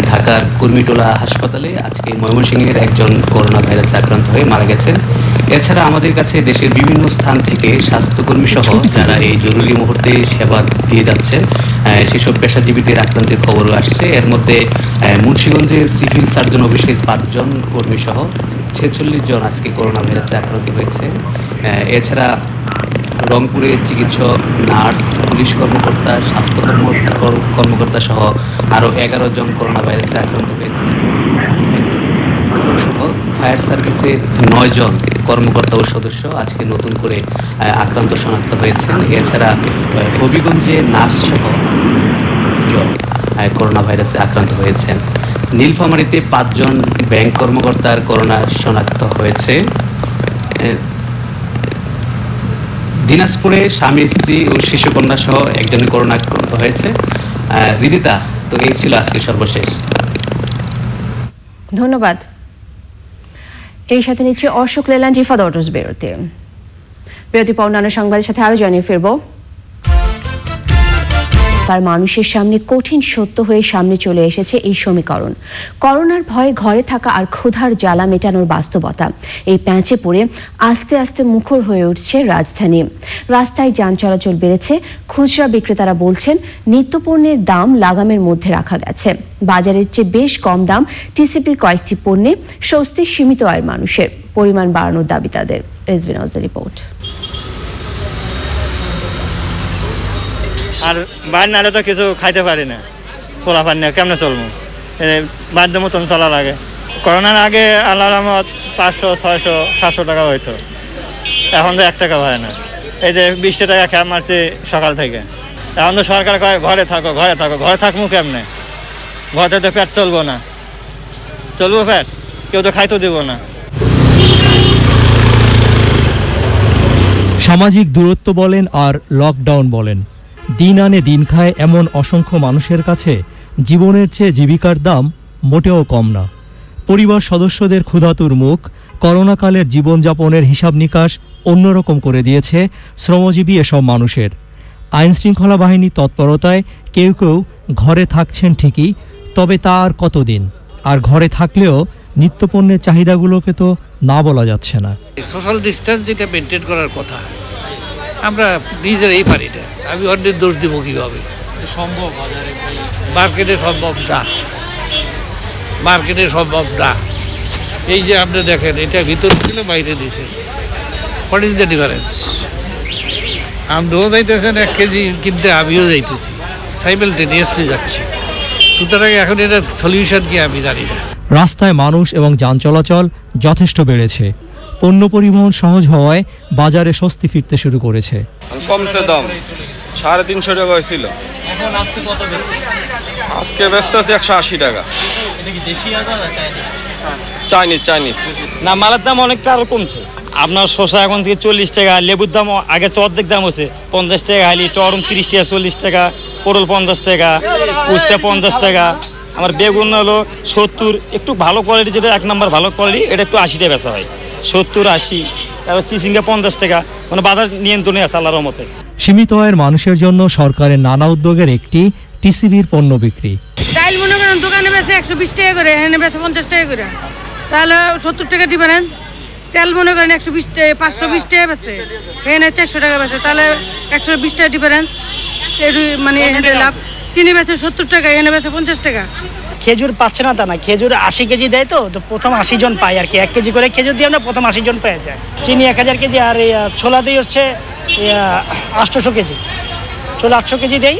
ঢাকার কুর্মিটোলা হাসপাতালে আজকে ময়মনসিংহের একজন করোনা ভাইরাসে আক্রান্ত হয়ে মারা গেছেন। এছাড়া আমাদের কাছে দেশের বিভিন্ন স্থান থেকে স্বাস্থ্যকর্মী সহ যারা এই জরুরি মুহূর্তে সেবা দিয়ে যাচ্ছেন সেসব পেশাজীবীদের আক্রান্তের খবরও আসছে। এর মধ্যে মুন্সিগঞ্জে সিভিল সার্জন অফিসের 5 জন কর্মী সহ 46 জন আজকে করোনা ভাইরাসে আক্রান্ত হয়েছে। এছাড়া রংপুরে চিকিৎসক, নার্স, পুলিশ কর্মকর্তা, স্বাস্থ্য কর্মকর্তা সহ আরও 11 জন করোনা ভাইরাসে আক্রান্ত হয়েছে। ফায়ার সার্ভিসের 9 জন কর্মকর্তা ও সদস্য আজকে নতুন করে আক্রান্ত শনাক্ত হয়েছেন। এছাড়া হবিগঞ্জে নার্স সহ জন করোনা ভাইরাসে আক্রান্ত হয়েছেন। নীলফামারীতে 5 জন ব্যাংক কর্মকর্তার করোনা শনাক্ত হয়েছে। দিনাজপুরে স্বামী, স্ত্রী ও শিশুকন্যা সহ একজনের করোনা আক্রান্ত হয়েছে। রিদিতা, তো এই ছিল আজকে সর্বশেষ। ধন্যবাদ। এই সাথে নিচ্ছে অশোক লেলান জিফা দর্টস বিরতি পর অন্যান্য সংবাদের সাথে আরো জানিয়ে ফিরব। তার মানুষের সামনে কঠিন সত্য হয়ে সামনে চলে এসেছে এই সমীকরণ। করোনার ভয়ে ঘরে থাকা আর ক্ষুধার জ্বালা মেটানোর বাস্তবতা এই প্যাঁচে পড়ে আস্তে আস্তে মুখর হয়ে উঠছে রাজধানী। রাস্তায় যান চলাচল বেড়েছে। খুচরা বিক্রেতারা বলছেন নিত্যপণ্যের দাম লাগামের মধ্যে রাখা গেছে। বাজারের চেয়ে বেশ কম দাম টিসিবির কয়েকটি পণ্যে স্বস্তি সীমিত আয়ের মানুষের। পরিমাণ বাড়ানোর দাবি তাদের। রেজভিন হাউসের রিপোর্ট। আর বাইরে নাহলে তো কিছু খাইতে পারি না, খোলা পানি না, কেমনে চলবো? বাধ্য মতন চলা লাগে। করোনার আগে আল্লাহ রহমত 500, 600, 700 টাকা হইতো, এখন তো 1 টাকা হয় না। এই যে 20 টাকা খেয়ে মারছি সকাল থেকে। এখন তো সরকার কয় ঘরে থাকো, ঘরে থাকো। ঘরে থাকবো কেমনে? ঘরে তো পেট চলবো না। চলবো পেট? কেউ তো খাইতে দেবো না। সামাজিক দূরত্ব বলেন আর লকডাউন বলেন, দিন আনে দিন খায় এমন অসংখ্য মানুষের কাছে জীবনের চেয়ে জীবিকার দাম মোটেও কম না। পরিবার সদস্যদের ক্ষুধাতুর মুখ, করোনাকালের জীবনযাপনের হিসাব নিকাশ অন্যরকম করে দিয়েছে শ্রমজীবী এসব মানুষের। আইনশৃঙ্খলা বাহিনীর তৎপরতায় কেউ কেউ ঘরে থাকছেন ঠিকই, তবে তা আর কতদিন? আর ঘরে থাকলেও নিত্যপণ্যের চাহিদাগুলোকে তো না বলা যাচ্ছে না। সোশ্যাল ডিস্টেন্স যেটা মেনটেন করার কথা, আমরা নিজেরাই পারি না। আমি অন্যের দোষ দিব কীভাবে? সম্ভব মার্কেটে সম্ভব না, মার্কেটে সম্ভব না। এই যে আপনি দেখেন, এটা ভিতরে ছিল, বাইরে দিয়েছে। What is the difference? আমরাও যাইতেছেন 1 কেজি কিনতে, আমিও যাইতেছি, সাইমেলটেনিয়াসলি যাচ্ছি। সুতরাং এখন এটা সলিউশন কি আমি জানি না। রাস্তায় মানুষ এবং যান চলাচল যথেষ্ট বেড়েছে। পণ্য পরিবহন সহজ হওয়ায় বাজারে স্বস্তি ফিরতে শুরু করেছে। কমছে দাম, 350 টাকা হয়েছিল, এখন আজকে কত ব্যস্ত? আজকে ব্যস্ত আছে 180 টাকা। এটা কি দেশি আদা না চাইনিজ? চাইনিজ না, মালের দাম অনেকটা আরো কমছে। আপনার শসা এখন থেকে 40 টাকা, লেবুর দাম আগে অর্ধেক দাম হচ্ছে 50 টাকা, হাইলি টরম 30 টাকা, 40 টাকা, পটল 50 টাকা, উস্তা 50 টাকা। আমার বেগুন হলো 70, একটু ভালো কোয়ালিটি, যেটা 1 নম্বর ভালো কোয়ালিটি, এটা একটু 80 টাকা বেচা হয়, 70, 80। তারপর চিচিঙ্গা 50 টাকা। মানে বাজার নিয়ন্ত্রণে আছে আল্লাহর রহমতে। সীমিত আয়ের মানুষের জন্য সরকারের নানা উদ্যোগের একটি টিসিবির পণ্য বিক্রি। ডাইল মনে করেন দোকানে বেচে 120 টাকা করে, এখানে বেচে 50 টাকা করে, তাহলে 70 টাকা ডিফারেন্স। তেল মনে করেন 120 টাকা, 520 টাকা বেচে, এখানে 400 টাকা বেচে, তাহলে 120 টাকা ডিফারেন্স। মানে এখানে লাভ। চিনি বেচে 70 টাকা, এখানে বেচে 50 টাকা। খেজুর পাচ্ছে না তা না, খেজুর 80 কেজি দেয়, তো প্রথম 80 জন পায় আর কি। 1 কেজি করে খেজুর দিয়ে আমরা প্রথম 80 জন পেয়ে যায়। চিনি 1000 কেজি, আর ছোলা দিয়ে হচ্ছে 800 কেজি, ছোলা 800 কেজি দেই,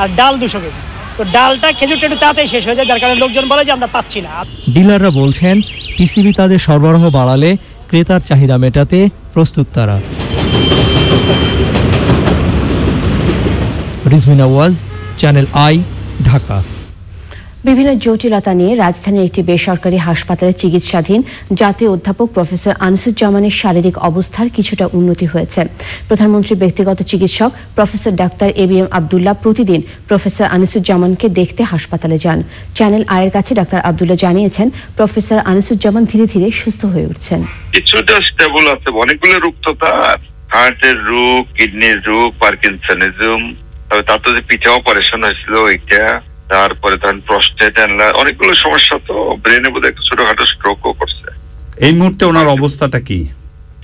আর ডাল 200 কেজি। তো ডালটা খেজুরটা একটু তাড়াতাড়ি শেষ হয়ে যায়, যার কারণে লোকজন বলে যে আমরা পাচ্ছি না। ডিলাররা বলছেন টিসিবি তাদের সরবরাহ বাড়ালে ক্রেতার চাহিদা মেটাতে প্রস্তুত তারা। রিজমিনা ওয়াজ, চ্যানেল আই, ঢাকা। বিভিন্ন জটিলতা নিয়ে রাজধানীর একটি বেসরকারি হাসপাতালে চিকিৎসাধীন জাতীয় অধ্যাপক প্রফেসর আনিসুজ্জামানের শারীরিক অবস্থার কিছুটা উন্নতি হয়েছে। প্রধানমন্ত্রীর ব্যক্তিগত চিকিৎসক প্রফেসর ডাক্তার ABM আব্দুল্লাহ প্রতিদিন প্রফেসর আনিসুজ্জামানকে দেখতে হাসপাতালে যান। চ্যানেল আয়ের কাছে ডাক্তার আব্দুল্লাহ জানিয়েছেন, প্রফেসর আনিসুজ্জামান ধীরে ধীরে সুস্থ হয়ে উঠছেন। কিছুটা স্টেবল আছে, অনেকগুলো রোগ তো তার, হার্টের রোগ, কিডনির রোগ, পার্কিনসনিজম, তবে তার তো যে পিঠে অপারেশন হয়েছিল ওইটা, তারপরে তখন প্রস্টেট অনেকগুলো সমস্যা, তো ব্রেনে বোধহয় একটা ছোটখাটো স্ট্রোকও করছে। এই মুহূর্তে ওনার অবস্থাটা কি?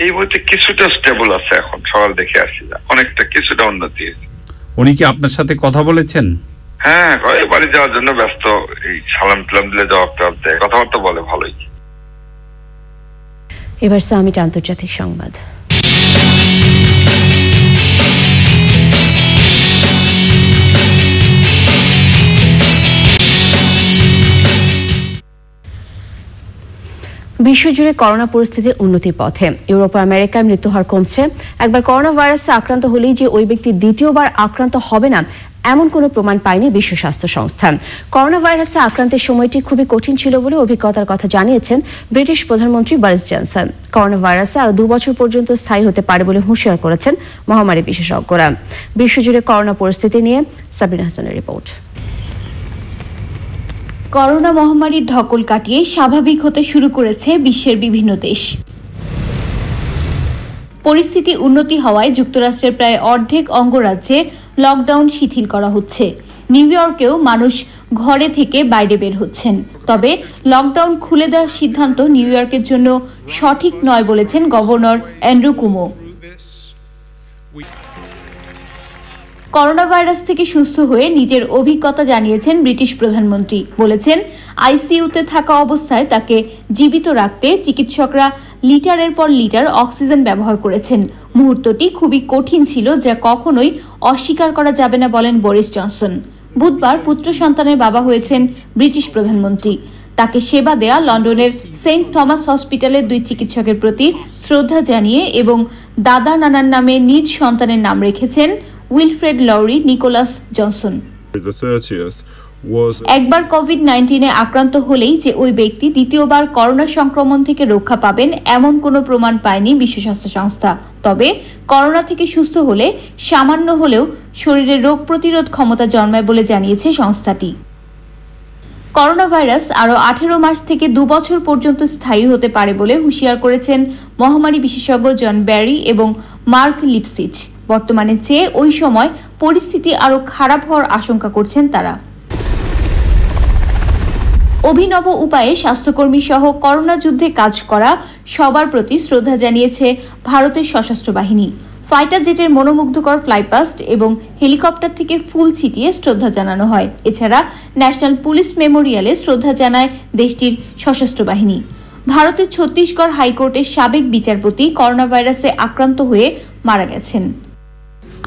এই মুহূর্তে কিছুটা স্টেবল আছে, এখন সকাল দেখে আসছি অনেকটা কিছুটা উন্নতি হয়েছে। উনি কি আপনার সাথে কথা বলেছেন? হ্যাঁ, বাড়ি যাওয়ার জন্য ব্যস্ত, এই সালাম টালাম দিলে জবাব দেয়, কথাবার্তা বলে ভালোই। এবার সামিট আন্তর্জাতিক সংবাদ। বিশ্বজুড়ে করোনা পরিস্থিতির উন্নতির পথে। ইউরোপ ও আমেরিকায় মৃত্যুহার কমছে। একবার করোনা ভাইরাসে আক্রান্ত হলেই যে ওই ব্যক্তি দ্বিতীয়বার আক্রান্ত হবে না এমন কোনো প্রমাণ পায়নি বিশ্ব স্বাস্থ্য সংস্থা। করোনা ভাইরাসে আক্রান্তের সময়টি খুবই কঠিন ছিল বলে অভিজ্ঞতার কথা জানিয়েছেন ব্রিটিশ প্রধানমন্ত্রী বরিস জনসন। করোনা ভাইরাসে আরো 2 বছর পর্যন্ত স্থায়ী হতে পারে বলে হুঁশিয়ার করেছেন মহামারী বিশেষজ্ঞরা। বিশ্বজুড়ে করোনা পরিস্থিতি নিয়ে সাবিনা হাসানের রিপোর্ট। করোনা মহামারীর ধকল কাটিয়ে স্বাভাবিক হতে শুরু করেছে বিশ্বের বিভিন্ন দেশ। পরিস্থিতি উন্নতি হওয়ায় যুক্তরাষ্ট্রের প্রায় অর্ধেক অঙ্গরাজ্যে লকডাউন শিথিল করা হচ্ছে। নিউ ইয়র্কেও মানুষ ঘরে থেকে বাইরে বের হচ্ছেন। তবে লকডাউন খুলে দেওয়ার সিদ্ধান্ত নিউ ইয়র্কের জন্য সঠিক নয় বলেছেন গভর্নর অ্যান্ড্রু কুমো। করোনা ভাইরাস থেকে সুস্থ হয়ে নিজের অভিজ্ঞতা জানিয়েছেন ব্রিটিশ প্রধানমন্ত্রী। বলেছেন, আইসিইউতে থাকা অবস্থায় তাকে জীবিত রাখতে চিকিৎসকরা লিটারের পর লিটার অক্সিজেন ব্যবহার করেছেন। মুহূর্তটি খুবই কঠিন ছিল, যা কখনোই অস্বীকার করা যাবে না বলেন বরিস জনসন। বুধবার পুত্র সন্তানের বাবা হয়েছেন ব্রিটিশ প্রধানমন্ত্রী। তাকে সেবা দেয়া লন্ডনের সেন্ট থমাস হসপিটালের 2 চিকিৎসকের প্রতি শ্রদ্ধা জানিয়ে এবং দাদা নানার নামে নিজ সন্তানের নাম রেখেছেন উইলফ্রেড লরি নিকোলাস জনসন। একবার কোভিড-19 আক্রান্ত হলেই যে ওই ব্যক্তি দ্বিতীয়বার করোনা সংক্রমণ থেকে রক্ষা পাবেন এমন কোনো প্রমাণ পায়নি বিশ্ব স্বাস্থ্য সংস্থা। তবে করোনা থেকে সুস্থ হলে সামান্য হলেও শরীরে রোগ প্রতিরোধ ক্ষমতা জন্মায় বলে জানিয়েছে সংস্থাটি। করোনা ভাইরাস আরও 18 মাস থেকে 2 বছর পর্যন্ত স্থায়ী হতে পারে বলে হুঁশিয়ার করেছেন মহামারী বিশেষজ্ঞ জন ব্যারি এবং মার্ক লিপসিচ। বর্তমানে চেয়ে ওই সময় পরিস্থিতি আরও খারাপ হওয়ার আশঙ্কা করছেন তারা। অভিনব উপায়ে স্বাস্থ্যকর্মী সহ করোনা যুদ্ধে কাজ করা সবার প্রতি শ্রদ্ধা জানিয়েছে ভারতের সশস্ত্র বাহিনী। ফাইটার জেটের মনোমুগ্ধকর ফ্লাইপাস্ট এবং হেলিকপ্টার থেকে ফুল ছিটিয়ে শ্রদ্ধা জানানো হয়। এছাড়া ন্যাশনাল পুলিশ মেমোরিয়ালে শ্রদ্ধা জানায় দেশটির সশস্ত্র বাহিনী। ভারতের ছত্তিশগড় হাইকোর্টের সাবেক বিচারপতি করোনা ভাইরাসে আক্রান্ত হয়ে মারা গেছেন।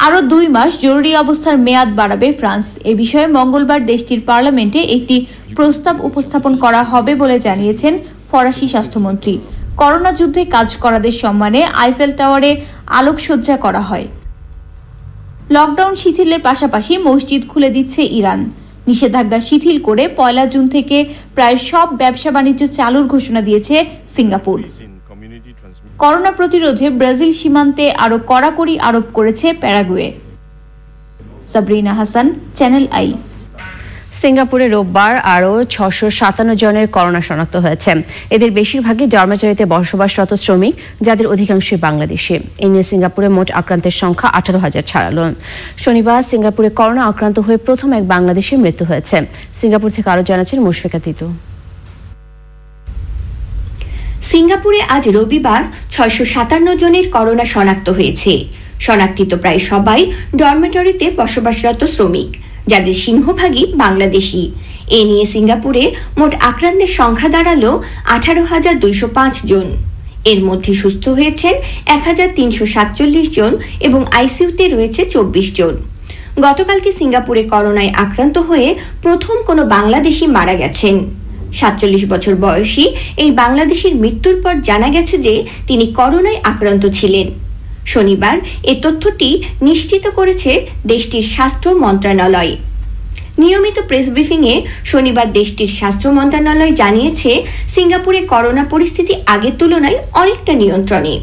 আরও 2 মাস জরুরি অবস্থার মেয়াদ বাড়াবে ফ্রান্স। এ বিষয়ে মঙ্গলবার দেশটির পার্লামেন্টে একটি প্রস্তাব উপস্থাপন করা হবে বলে জানিয়েছেন ফরাসি স্বাস্থ্যমন্ত্রী। করোনা যুদ্ধে কাজ করাদের সম্মানে আইফেল টাওয়ারে আলোকসজ্জা করা হয়। লকডাউন শিথিলের পাশাপাশি মসজিদ খুলে দিচ্ছে ইরান। নিষেধাজ্ঞা শিথিল করে 1 জুন থেকে প্রায় সব ব্যবসা বাণিজ্য চালুর ঘোষণা দিয়েছে সিঙ্গাপুর। করোনা প্রতিরোধে ব্রাজিল সীমান্তে আরও কড়াকড়ি আরোপ করেছে Paraguay. Sabrina Hasan, channel I. সিঙ্গাপুরে রোববার আরও 657 জনের করোনা শনাক্ত হয়েছে। এদের বেশিরভাগই ডরমেটরিতে বসবাসরত শ্রমিক, যাদের অধিকাংশই বাংলাদেশি। এ নিয়ে সিঙ্গাপুরে মোট আক্রান্তের সংখ্যা 18,000 ছাড়ালো। শনিবার সিঙ্গাপুরে করোনা আক্রান্ত হয়ে প্রথম এক বাংলাদেশির মৃত্যু হয়েছে। সিঙ্গাপুর থেকে আরও জানাচ্ছেন মুশফিকা তিতু। সিঙ্গাপুরে আজ রবিবার 657 জনের করোনা শনাক্ত হয়েছে। শনাক্তিত প্রায় সবাই ডরমেটরিতে বসবাসরত শ্রমিক, যাদের সিংহভাগই বাংলাদেশি। এ নিয়ে সিঙ্গাপুরে মোট আক্রান্তের সংখ্যা দাঁড়ালো 18,205 জন। এর মধ্যে সুস্থ হয়েছেন 1,347 জন এবং আইসিইউতে রয়েছে 24 জন। গতকালকে সিঙ্গাপুরে করোনায় আক্রান্ত হয়ে প্রথম কোনো বাংলাদেশি মারা গেছেন। 47 বছর বয়সী এই বাংলাদেশির মৃত্যুর পর জানা গেছে যে তিনি করোনায় আক্রান্ত ছিলেন। শনিবার এ তথ্যটি নিশ্চিত করেছে দেশটির স্বাস্থ্য মন্ত্রণালয়। নিয়মিত প্রেস ব্রিফিংয়ে শনিবার দেশটির স্বাস্থ্য মন্ত্রণালয় জানিয়েছে সিঙ্গাপুরে করোনা পরিস্থিতি আগের তুলনায় অনেকটা নিয়ন্ত্রণে।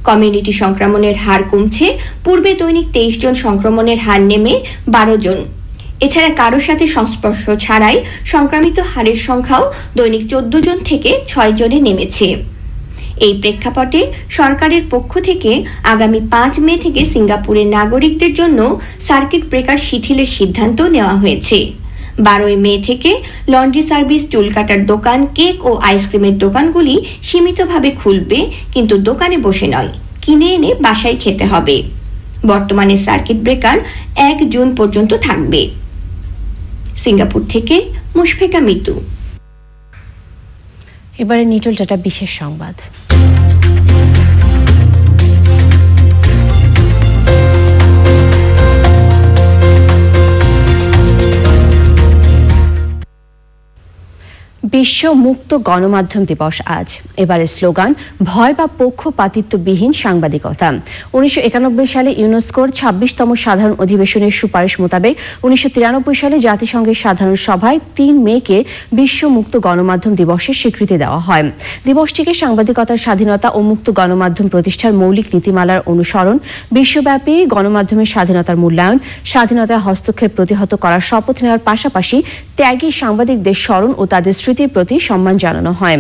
কমিউনিটি সংক্রমণের হার কমছে, পূর্বে দৈনিক 23 জন সংক্রমণের হার নেমে 12 জন। এছাড়া কারোর সাথে সংস্পর্শ ছাড়াই সংক্রমিত হারের সংখ্যাও দৈনিক 14 জন থেকে 6 জনে নেমেছে। এই প্রেক্ষাপটে সরকারের পক্ষ থেকে আগামী 5 মে থেকে সিঙ্গাপুরের নাগরিকদের জন্য সার্কিট ব্রেকার শিথিলের সিদ্ধান্ত নেওয়া হয়েছে। 12 মে থেকে লন্ড্রি সার্ভিস, চুল কাটার দোকান, কেক ও আইসক্রিমের দোকানগুলি সীমিতভাবে খুলবে, কিন্তু দোকানে বসে নয়, কিনে এনে বাসায় খেতে হবে। বর্তমানে সার্কিট ব্রেকার 1 জুন পর্যন্ত থাকবে। সিঙ্গাপুর থেকে মুশফিকা মিতু। এবারে নিটল ডাটা বিশেষ সংবাদ। বিশ্ব মুক্ত গণমাধ্যম দিবস আজ। এবারের স্লোগান ভয় বা পক্ষপাতিত্ববিহীন সাংবাদিকতা। 1991 সালে ইউনেস্কোর 26তম সাধারণ অধিবেশনের সুপারিশ মোতাবেক 1993 সালে জাতিসংঘের সাধারণ সভায় 3 মেকে বিশ্ব মুক্ত গণমাধ্যম দিবসের স্বীকৃতি দেওয়া হয়। দিবসটিকে সাংবাদিকতার স্বাধীনতা ও মুক্ত গণমাধ্যম প্রতিষ্ঠার মৌলিক নীতিমালার অনুসরণ, বিশ্বব্যাপী গণমাধ্যমের স্বাধীনতার মূল্যায়ন, স্বাধীনতায় হস্তক্ষেপ প্রতিহত করার শপথ নেওয়ার পাশাপাশি ত্যাগী সাংবাদিকদের স্মরণ ও তাদের স্মৃতির প্রতি সম্মান জানানো হয়।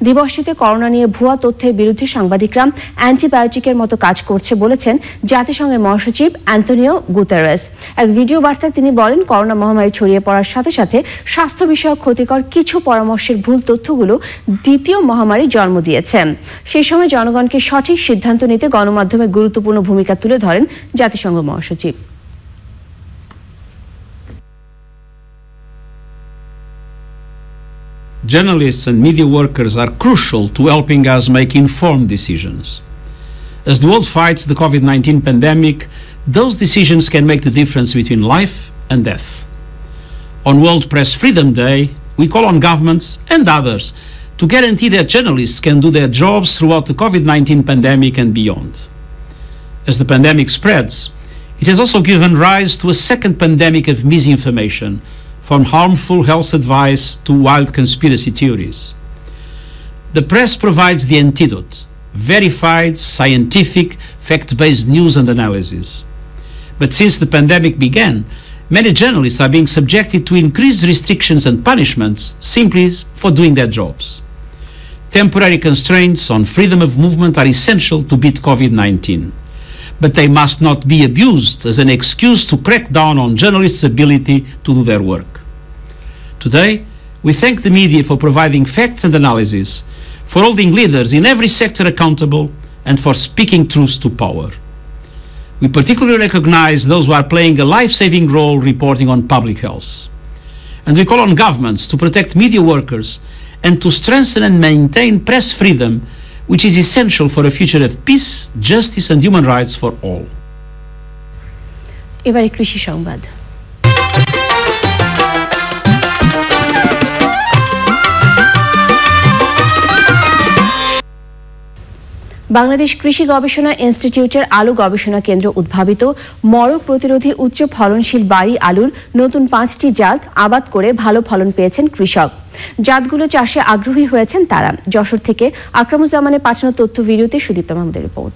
দিবসটিতে করোনা নিয়ে ভুয়া তথ্যের বিরুদ্ধে সাংবাদিকরা অ্যান্টিবায়োটিকের মতো কাজ করছে বলেছেন জাতিসংঘের মহাসচিব অ্যান্তোনিও গুতেরেস। এক ভিডিও বার্তায় তিনি বলেন, করোনা মহামারী ছড়িয়ে পড়ার সাথে সাথে স্বাস্থ্য বিষয়ক ক্ষতিকর কিছু পরামর্শের ভুল তথ্যগুলো দ্বিতীয় মহামারীর জন্ম দিয়েছে। সেই সময় জনগণকে সঠিক সিদ্ধান্ত নিতে গণমাধ্যমের গুরুত্বপূর্ণ ভূমিকা তুলে ধরেন জাতিসংঘ মহাসচিব। Journalists and media workers are crucial to helping us make informed decisions. As the world fights the COVID-19 pandemic, those decisions can make the difference between life and death. On World Press Freedom Day, we call on governments and others to guarantee that journalists can do their jobs throughout the COVID-19 pandemic and beyond. As the pandemic spreads, it has also given rise to a second pandemic of misinformation, from harmful health advice to wild conspiracy theories. The press provides the antidote: verified, scientific, fact-based news and analysis. But since the pandemic began, many journalists are being subjected to increased restrictions and punishments simply for doing their jobs. Temporary constraints on freedom of movement are essential to beat COVID-19, but they must not be abused as an excuse to crack down on journalists' ability to do their work. Today, we thank the media for providing facts and analysis, for holding leaders in every sector accountable, and for speaking truth to power. We particularly recognize those who are playing a life-saving role reporting on public health. And we call on governments to protect media workers and to strengthen and maintain press freedom, which is essential for a future of peace, justice and human rights for all. এবারে কৃষি সংবাদ। বাংলাদেশ কৃষি গবেষণা ইনস্টিটিউটের আলু গবেষণা কেন্দ্র উদ্ভাবিত মরক প্রতিরোধী উচ্চ ফলনশীল বাড়ি আলুর নতুন 5টি জাত আবাদ করে ভালো ফলন পেয়েছেন কৃষক। জাতগুলো চাষে আগ্রহী হয়েছেন তারা। যশোর থেকে আকরামুজ্জামানের পাঠানো তথ্য ভিডিওতে সুদীপ্তা মাহমুদের রিপোর্ট।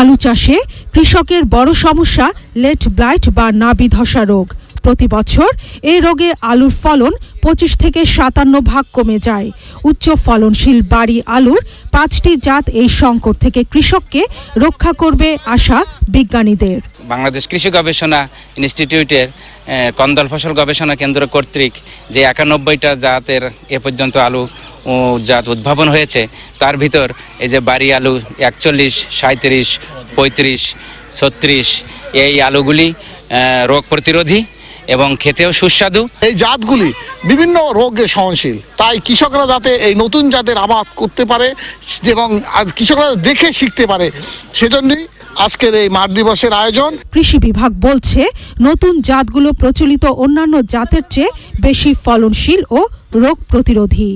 আলু চাষে কৃষকের বড় সমস্যা লেট ব্লাইট বা নাবি ধসা রোগ। প্রতি বছর এই রোগে আলুর ফলন 25 থেকে 57 ভাগ কমে যায়। উচ্চ ফলনশীল বাড়ি আলুর 5টি জাত এই সংকট থেকে কৃষককে রক্ষা করবে আশা বিজ্ঞানীদের। বাংলাদেশ কৃষি গবেষণা ইনস্টিটিউটের কন্দল ফসল গবেষণা কেন্দ্র কর্তৃক যে 91টা জাতের এ পর্যন্ত আলু জাত উদ্ভাবন হয়েছে, তার ভিতর এই যে বাড়ি আলু 41, 37, 35, 36 এই আলুগুলি রোগ প্রতিরোধী এবং খেতেও সুস্বাদু। এই জাতগুলি বিভিন্ন রোগে সহনশীল, তাই কৃষকরা যাতে এই নতুন জাতের আবাদ করতে পারে এবং কৃষকরা দেখে শিখতে পারে, সেজন্যই আজকের এই মাঠ দিবসের আয়োজন। কৃষি বিভাগ বলছে নতুন জাতগুলো প্রচলিত অন্যান্য জাতের চেয়ে বেশি ফলনশীল ও রোগ প্রতিরোধী।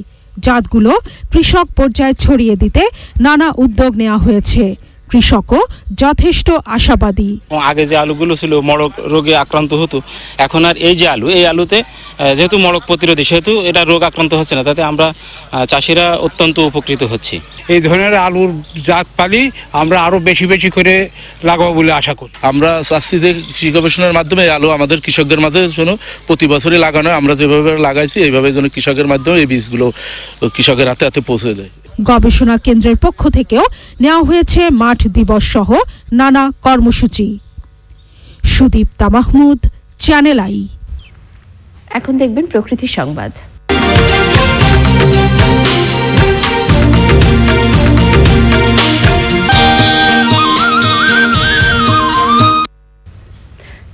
জাতগুলো কৃষক পর্যায়ে ছড়িয়ে দিতে নানা উদ্যোগ নেওয়া হয়েছে। কৃষকও যথেষ্ট আশাবাদী। আগে যে আলুগুলো ছিল মড়ক রোগে আক্রান্ত হতো, এখন আর এই যে আলু, এই আলুতে যেহেতু মড়ক প্রতিরোধী সেহেতু এটা রোগ আক্রান্ত হচ্ছে না, তাতে আমরা চাষিরা অত্যন্ত উপকৃত হচ্ছি। এই ধরনের আলুর জাত পালি আমরা আরো বেশি বেশি করে লাগাবো বলে আশা করি। আমরা চাচ্ছি যে কৃষি গবেষণার মাধ্যমে আলু আমাদের কৃষকদের মাধ্যমে যেন প্রতি বছরই লাগানো, আমরা যেভাবে লাগাইছি এইভাবে যেন কৃষকের মাধ্যমে এই বীজগুলো কৃষকের হাতে হাতে পৌঁছে দেয়। গবেষণা কেন্দ্রের পক্ষ থেকেও নেওয়া হয়েছে মাঠ দিবস সহ নানা কর্মসূচি। Sudipta Mahmud, channel I. এখন দেখবেন প্রকৃতি সংবাদ।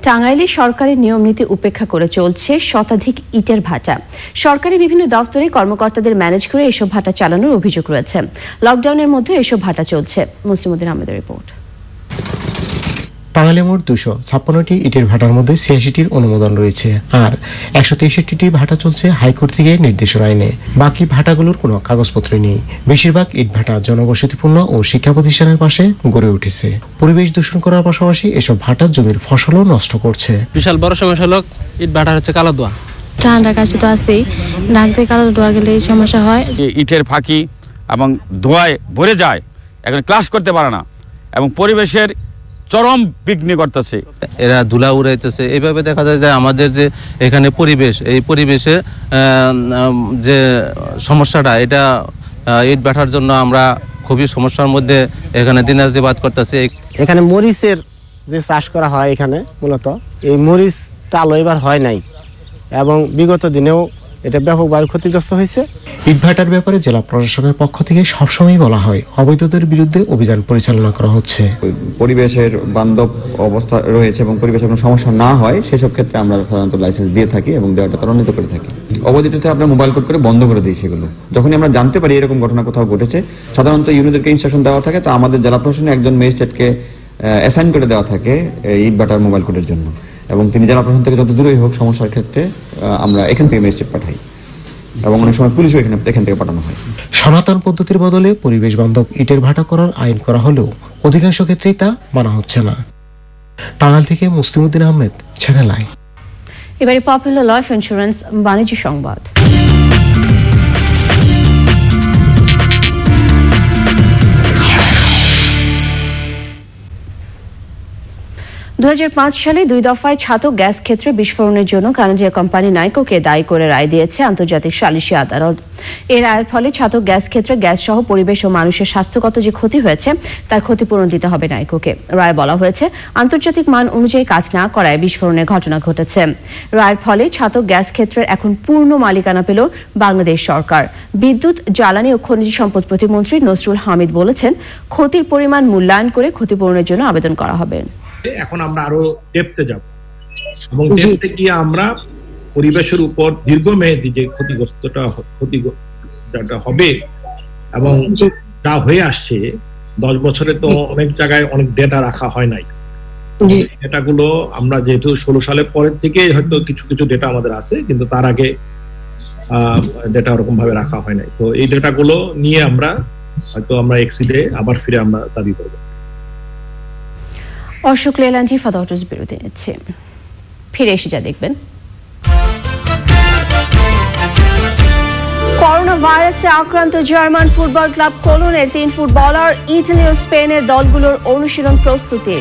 টাঙ্গাইলে সরকারি নিয়ম নীতি উপেক্ষা করে চলছে শতাধিক ইটের ভাটা। সরকারি বিভিন্ন দপ্তরে কর্মকর্তাদের ম্যানেজ করে এসব ভাটা চালানোর অভিযোগ রয়েছে। লকডাউনের মধ্যে এসব ভাটা চলছে। মুসলিমউদ্দিন আহমেদের রিপোর্ট। টাঙ্গাইলে মোট 256টি ইটের ভাটার মধ্যে 86টির অনুমোদন রয়েছে, আর 163টি ভাটা চলছে হাইকোর্ট থেকে নির্দেশনা এনে। বাকি ভাটাগুলোর কোনো কাগজপত্র নেই। বেশিরভাগ ইট ভাটা জনবসতিপূর্ণ ও শিক্ষা প্রতিষ্ঠানের পাশে গড়ে উঠেছে। পরিবেশ দূষণ করার পাশাপাশি এসব ভাটা জমির ফসলও নষ্ট করছে। বিশাল বড় সমস্যা হলো ইট ভাটা হচ্ছে কালো ধোঁয়া। ঠান্ডার কাছে তো আছেই, নাক দিয়ে কালো ধোঁয়া গেলে এই সমস্যা হয়। ইটের ফাঁকি এবং ধোঁয়ায় ভরে যায়, এখন ক্লাস করতে পারে না এবং পরিবেশের চরম বিঘ্ন করতেছে। এরা ধুলা উড়াইতেছে। এইভাবে দেখা যায় যে আমাদের যে এখানে পরিবেশ, এই পরিবেশে যে সমস্যাটা, এটা ইট ভাটার জন্য আমরা খুবই সমস্যার মধ্যে এখানে দিনাতিপাত করতেছি। এখানে মরিচের যে চাষ করা হয় এখানে মূলত এই মরিচটা আলো এবার হয় নাই এবং বিগত দিনেও এটা ব্যাপকভাবে ক্ষতিগ্রস্ত হয়েছে। ইটভাটার ব্যাপারে জেলা প্রশাসনের পক্ষ থেকে সবসময় বলা হয় অবৈধদের বিরুদ্ধে অভিযান পরিচালনা করা হচ্ছে। পরিবেশের বান্ধব অবস্থা রয়েছে এবং পরিবেশের কোনো সমস্যা না হয় সেসব ক্ষেত্রে আমরা সাধারণত লাইসেন্স দিয়ে থাকি এবং দেওয়াটা ত্বরান্বিত করে থাকি। অবৈধতে আমরা মোবাইল কোড করে বন্ধ করে দিই সেগুলো। যখনই আমরা জানতে পারি এরকম ঘটনা কোথাও ঘটেছে, সাধারণত ইউনিটদেরকে ইনস্ট্রাকশন দেওয়া থাকে, তো আমাদের জেলা প্রশাসনে একজন ম্যাজিস্ট্রেটকে অ্যাসাইন করে দেওয়া থাকে ইটভাটার মোবাইল কোডের জন্য, এবং তিনি জেলা প্রশাসন থেকে যত দূরেই হোক সমস্যার ক্ষেত্রে আমরা এখান থেকে ম্যাজিস্ট্রেট পাঠাই এবং অনেক সময় পুলিশও এখান থেকে পাঠানো হয়। সনাতন পদ্ধতির বদলে পরিবেশ বান্ধব ইটের ভাটা করার আইন করা হলেও অধিকাংশ ক্ষেত্রেই তা মানা হচ্ছে না। টাঙ্গাইল থেকে মুসলিমউদ্দিন আহমেদ, চ্যানেল আই। এবারে পপুলার লাইফ ইন্স্যুরেন্স বাণিজ্য সংবাদ। 2005 সালে 2 দফায় ছাতক গ্যাস ক্ষেত্রে বিস্ফোরণের জন্য কানাডিয়া কোম্পানি নাইকোকে দায়ী করে রায় দিয়েছে আন্তর্জাতিক সালিসি আদালত। এর রায়ের ফলে ছাতক গ্যাস ক্ষেত্রে গ্যাস সহ পরিবেশ ও মানুষের স্বাস্থ্যগত যে ক্ষতি হয়েছে তার ক্ষতিপূরণ দিতে হবে নাইকোকে। রায়ে বলা হয়েছে আন্তর্জাতিক মান অনুযায়ী কাজ না করায় বিস্ফোরণের ঘটনা ঘটেছে। রায়ের ফলে ছাতক গ্যাস ক্ষেত্রের এখন পূর্ণ মালিকানা পেল বাংলাদেশ সরকার। বিদ্যুৎ, জ্বালানি ও খনিজ সম্পদ প্রতিমন্ত্রী নসরুল হামিদ বলেছেন, ক্ষতির পরিমাণ মূল্যায়ন করে ক্ষতিপূরণের জন্য আবেদন করা হবে। এখন আমরা আরো ডেপথে যাব এবং ডেপথে গিয়ে আমরা পরিবেশের উপর দীর্ঘমেয়াদী যে ক্ষতিগ্রস্তটা হবে এবং যা হয়ে আসছে 10 বছরে তো অনেক জায়গায় অনেক ডেটা রাখা হয় নাই। ডেটাগুলো আমরা যেহেতু 16 সালের পরের থেকে হয়তো কিছু কিছু ডেটা আমাদের আছে, কিন্তু তার আগে ডেটা ওরকম ভাবে রাখা হয় নাই। তো এই ডেটাগুলো নিয়ে আমরা হয়তো আমরা এক্সিডে আবার ফিরে আমরা দাবি করবো। অশোক লেলাঞ্জি ফাদাউটস বিরতি নিচ্ছে, ফিরে এসে যা দেখবেন। করোনা ভাইরাসে আক্রান্ত জার্মান ফুটবল ক্লাব কোলনের 3 ফুটবলার, ইটালি ও স্পেনের দলগুলোর অনুশীলন প্রস্তুতি।